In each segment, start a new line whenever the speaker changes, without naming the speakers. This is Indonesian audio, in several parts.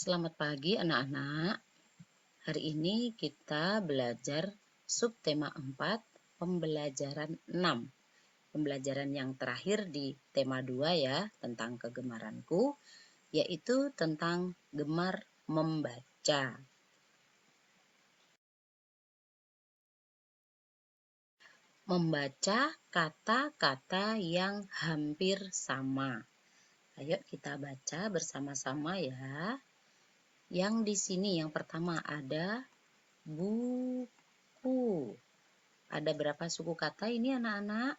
Selamat pagi anak-anak. Hari ini kita belajar subtema 4, pembelajaran 6. Pembelajaran yang terakhir di tema 2 ya, tentang kegemaranku, yaitu tentang gemar membaca. Membaca kata-kata yang hampir sama. Ayo kita baca bersama-sama ya. Yang di sini yang pertama ada buku. Ada berapa suku kata ini anak-anak?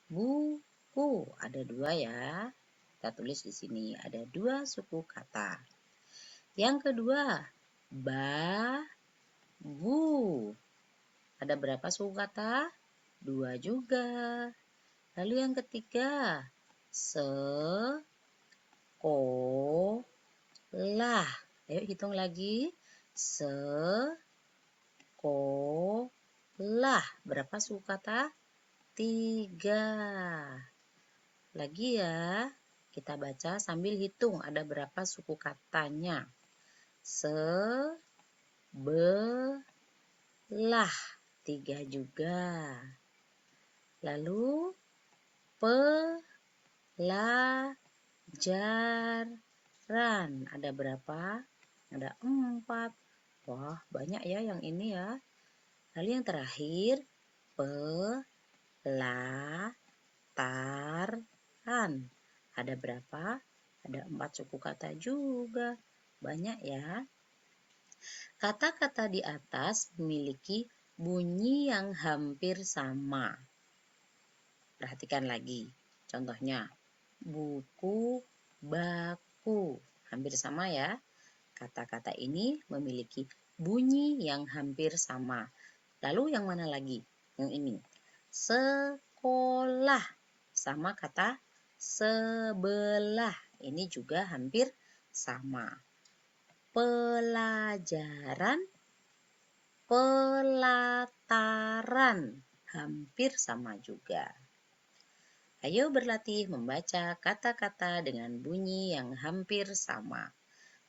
Buku. Ada 2 ya. Kita tulis di sini. Ada 2 suku kata. Yang kedua, babu. Ada berapa suku kata? 2 juga. Lalu yang ketiga, sekolah. Ayo hitung lagi. Sekolah. Berapa suku kata? 3. Lagi ya. Kita baca sambil hitung ada berapa suku katanya. Sebelah. 3 juga. Lalu pelajaran. Ada berapa? Ada 4. Wah, banyak ya yang ini ya. Lalu yang terakhir, pelataran. Ada berapa? Ada 4 suku kata juga. Banyak ya. Kata-kata di atas memiliki bunyi yang hampir sama. Perhatikan lagi. Contohnya, buku, baku. Hampir sama ya. Kata-kata ini memiliki bunyi yang hampir sama. Lalu yang mana lagi? Yang ini. Sekolah. Sama kata sebelah. Ini juga hampir sama. Pelajaran, pelataran. Hampir sama juga. Ayo berlatih membaca kata-kata dengan bunyi yang hampir sama.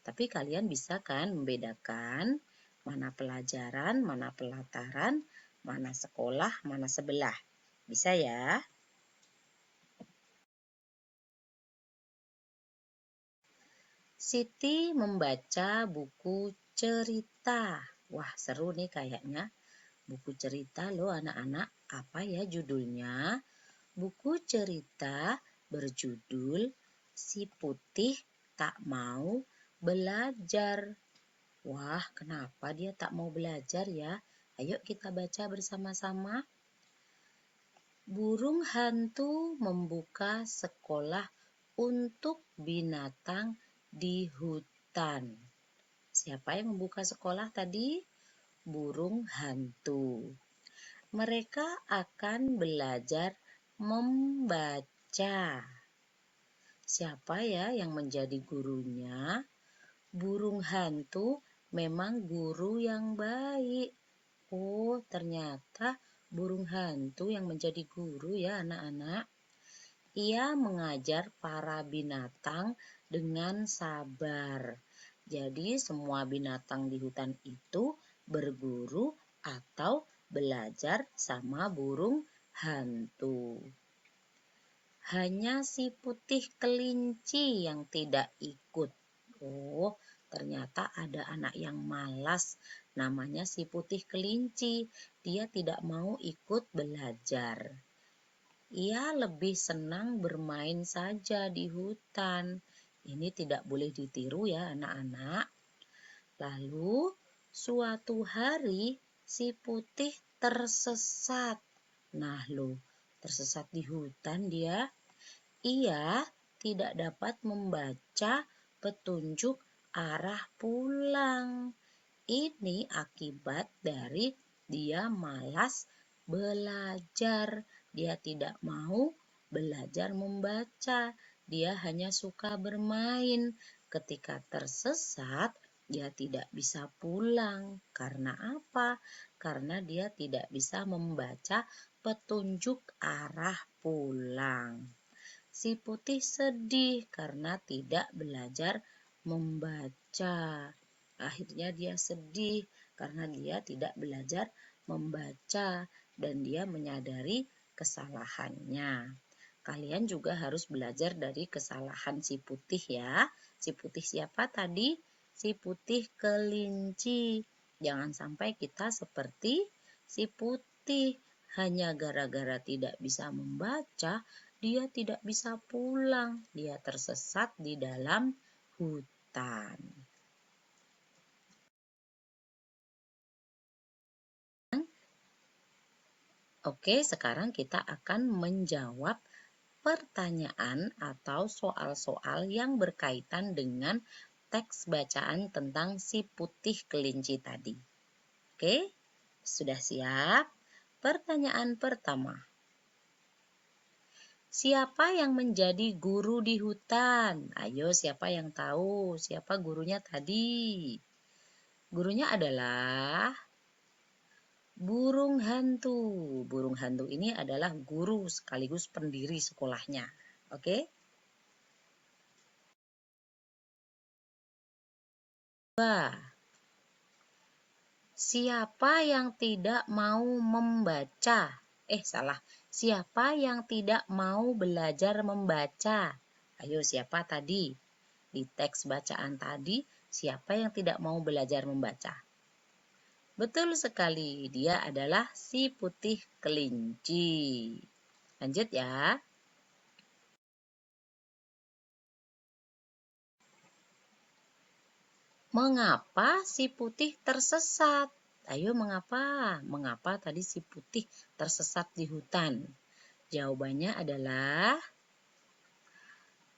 Tapi kalian bisa kan membedakan mana pelajaran, mana pelataran, mana sekolah, mana sebelah. Bisa ya? Siti membaca buku cerita. Wah, seru nih kayaknya. Buku cerita loh anak-anak. Apa ya judulnya? Buku cerita berjudul Si Putih Tak Mau Belajar. Wah, kenapa dia tak mau belajar ya? Ayo kita baca bersama-sama. Burung hantu membuka sekolah untuk binatang di hutan. Siapa yang membuka sekolah tadi? Burung hantu. Mereka akan belajar membaca. Siapa ya yang menjadi gurunya? Burung hantu memang guru yang baik. Oh, ternyata burung hantu yang menjadi guru ya anak-anak. Ia mengajar para binatang dengan sabar. Jadi semua binatang di hutan itu berguru atau belajar sama burung hantu. Hanya si putih kelinci yang tidak ikut. Oh, ternyata ada anak yang malas. Namanya si putih kelinci. Dia tidak mau ikut belajar. Ia lebih senang bermain saja di hutan. Ini tidak boleh ditiru ya anak-anak. Lalu suatu hari si putih tersesat. Nah loh, tersesat di hutan dia. Ia tidak dapat membaca petunjuk arah pulang. Ini akibat dari dia malas belajar. Dia tidak mau belajar membaca. Dia hanya suka bermain. Ketika tersesat, dia tidak bisa pulang. Karena apa? Karena dia tidak bisa membaca petunjuk arah pulang. Si putih sedih karena tidak belajar membaca. Akhirnya dia sedih karena dia tidak belajar membaca dan dia menyadari kesalahannya. Kalian juga harus belajar dari kesalahan si putih ya. Si putih siapa tadi? Si putih kelinci. Jangan sampai kita seperti si putih. Hanya gara-gara tidak bisa membaca, dia tidak bisa pulang. Dia tersesat di dalam hutan. Oke, sekarang kita akan menjawab pertanyaan atau soal-soal yang berkaitan dengan teks bacaan tentang si putih kelinci tadi. Oke, sudah siap? Pertanyaan pertama. Siapa yang menjadi guru di hutan? Ayo, siapa yang tahu? Siapa gurunya tadi? Gurunya adalah burung hantu. Burung hantu ini adalah guru sekaligus pendiri sekolahnya. Oke? Siapa yang tidak mau membaca? Salah. Siapa yang tidak mau belajar membaca? Ayo, siapa tadi? Di teks bacaan tadi, siapa yang tidak mau belajar membaca? Betul sekali, dia adalah si putih kelinci. Lanjut ya. Mengapa si putih tersesat? Ayo, mengapa? Mengapa tadi si putih tersesat di hutan? Jawabannya adalah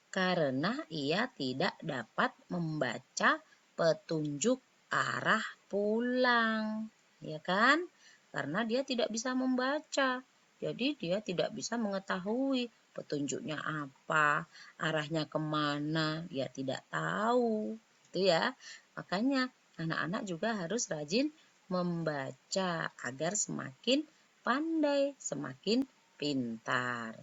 karena ia tidak dapat membaca petunjuk arah pulang. Ya kan? Karena dia tidak bisa membaca. Jadi dia tidak bisa mengetahui petunjuknya apa, arahnya kemana, dia tidak tahu. Itu ya. Makanya anak-anak juga harus rajin membaca agar semakin pandai, semakin pintar.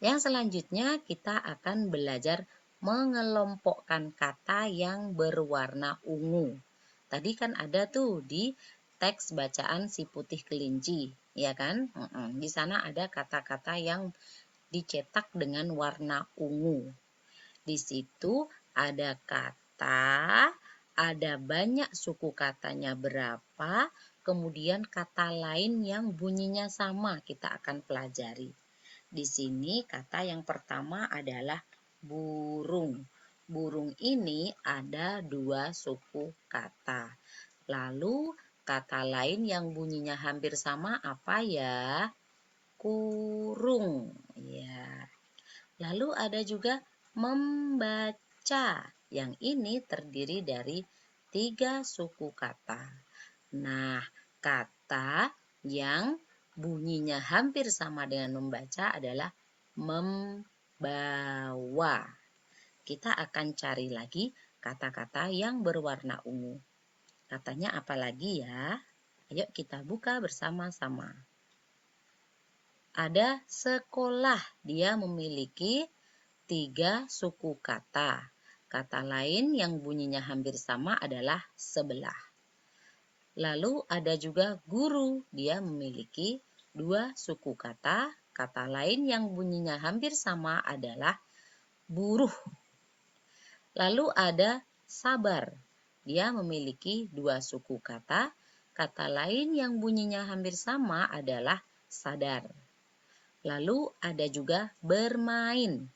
Yang selanjutnya kita akan belajar mengelompokkan kata yang berwarna ungu. Tadi kan ada tuh di teks bacaan si putih kelinci, ya kan? Di sana ada kata-kata yang dicetak dengan warna ungu. Di situ ada kata, ada banyak suku katanya berapa, kemudian kata lain yang bunyinya sama kita akan pelajari. Di sini kata yang pertama adalah burung. Burung ini ada 2 suku kata. Lalu kata lain yang bunyinya hampir sama apa ya? Kurung. Ya. Lalu ada juga membaca. Yang ini terdiri dari 3 suku kata. Nah, kata yang bunyinya hampir sama dengan membaca adalah membawa. Kita akan cari lagi kata-kata yang berwarna ungu. Katanya apa lagi ya? Ayo kita buka bersama-sama. Ada sekolah, dia memiliki 3 suku kata. Kata lain yang bunyinya hampir sama adalah sebelah. Lalu ada juga guru, dia memiliki 2 suku kata. Kata lain yang bunyinya hampir sama adalah buruh. Lalu ada sabar, dia memiliki 2 suku kata. Kata lain yang bunyinya hampir sama adalah sadar. Lalu ada juga bermain,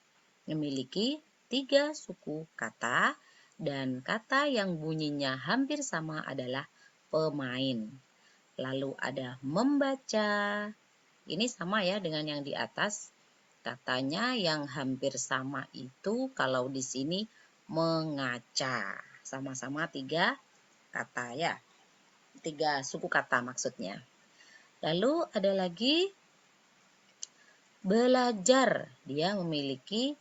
memiliki 3 suku kata dan kata yang bunyinya hampir sama adalah pemain. Lalu ada membaca. Ini sama ya dengan yang di atas. Katanya yang hampir sama itu kalau di sini mengaca. Sama-sama 3 kata ya. 3 suku kata maksudnya. Lalu ada lagi belajar, dia memiliki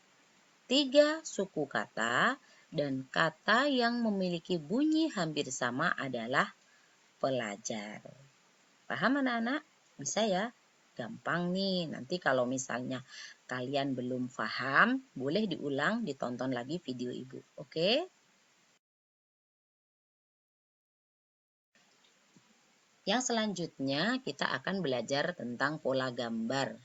3 suku kata dan kata yang memiliki bunyi hampir sama adalah pelajar. Paham anak-anak? Bisa ya? gampang nih. Nanti kalau misalnya kalian belum paham, boleh diulang, ditonton lagi video Ibu. Oke? Yang selanjutnya kita akan belajar tentang pola gambar.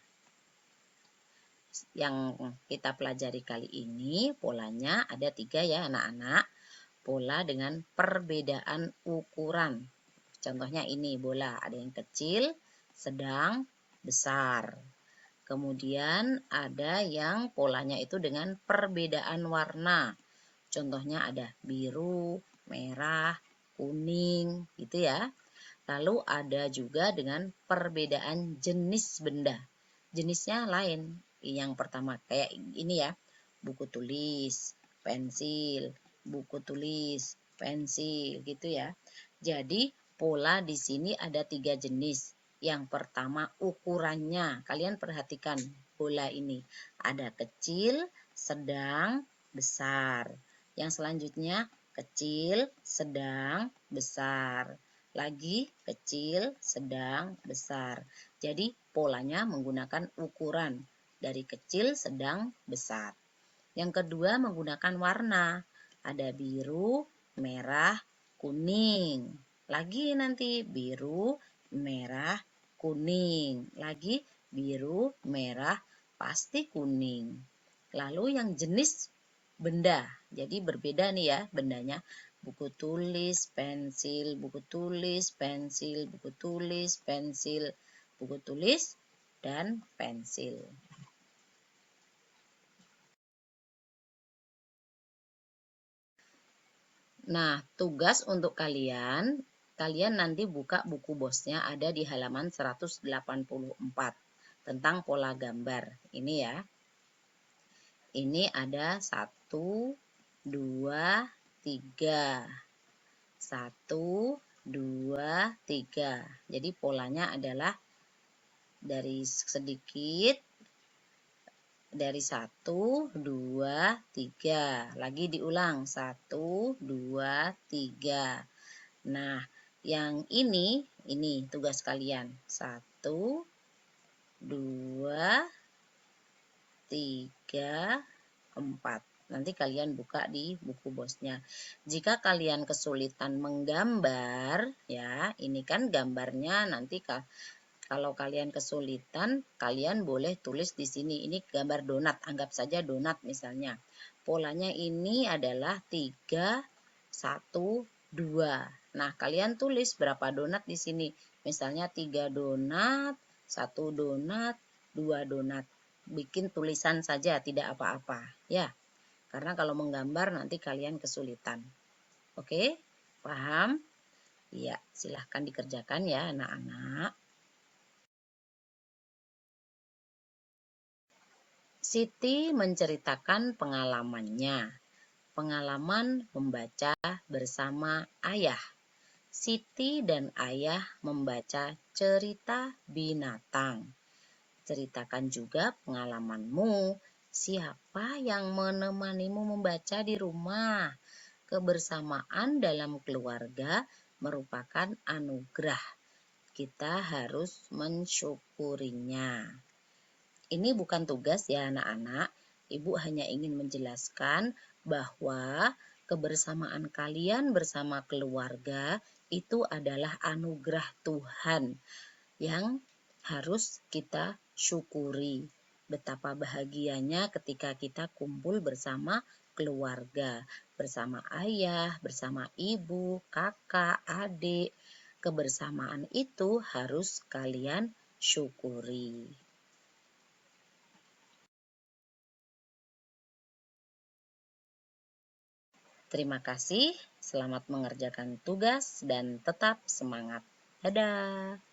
Yang kita pelajari kali ini polanya ada 3 ya anak-anak. Pola dengan perbedaan ukuran. Contohnya ini bola, ada yang kecil, sedang, besar. Kemudian ada yang polanya itu dengan perbedaan warna. Contohnya ada biru, merah, kuning, gitu ya. Lalu ada juga dengan perbedaan jenis benda. Jenisnya lain. Yang pertama kayak ini ya, buku tulis, pensil, buku tulis, pensil gitu ya. Jadi pola di sini ada 3 jenis. Yang pertama ukurannya. Kalian perhatikan bola ini. Ada kecil, sedang, besar. Yang selanjutnya kecil, sedang, besar. Lagi kecil, sedang, besar. Jadi polanya menggunakan ukuran dari kecil, sedang, besar. Yang kedua menggunakan warna. Ada biru, merah, kuning. Lagi nanti biru, merah, kuning. Lagi biru, merah, pasti kuning. Lalu yang jenis benda. Jadi berbeda nih ya bendanya. Buku tulis, pensil, buku tulis, pensil, buku tulis, pensil, buku tulis, dan pensil. Nah, tugas untuk kalian nanti buka buku bosnya ada di halaman 184 tentang pola gambar. Ini ya. Ini ada 1, 2, 3. 1, 2, 3. Jadi polanya adalah dari sedikit, dari 1, 2, 3. Lagi diulang, 1, 2, 3. Nah, yang ini tugas kalian. 1, 2, 3, 4. Nanti kalian buka di buku bosnya. Jika kalian kesulitan menggambar, ya, ini kan gambarnya nanti kalau kalian kesulitan, kalian boleh tulis di sini. Ini gambar donat, anggap saja donat misalnya. Polanya ini adalah 3, 1, 2. Nah, kalian tulis berapa donat di sini. Misalnya 3 donat, 1 donat, 2 donat. Bikin tulisan saja, tidak apa-apa, ya. Karena kalau menggambar nanti kalian kesulitan. Oke? Paham? Ya, silahkan dikerjakan ya anak-anak. Siti menceritakan pengalamannya. Pengalaman membaca bersama ayah. Siti dan ayah membaca cerita binatang. Ceritakan juga pengalamanmu. Siapa yang menemanimu membaca di rumah? Kebersamaan dalam keluarga merupakan anugerah. Kita harus mensyukurinya. Ini bukan tugas ya anak-anak. Ibu hanya ingin menjelaskan bahwa kebersamaan kalian bersama keluarga itu adalah anugerah Tuhan yang harus kita syukuri. Betapa bahagianya ketika kita kumpul bersama keluarga, bersama ayah, bersama ibu, kakak, adik. Kebersamaan itu harus kalian syukuri. Terima kasih, selamat mengerjakan tugas dan tetap semangat. Dadah.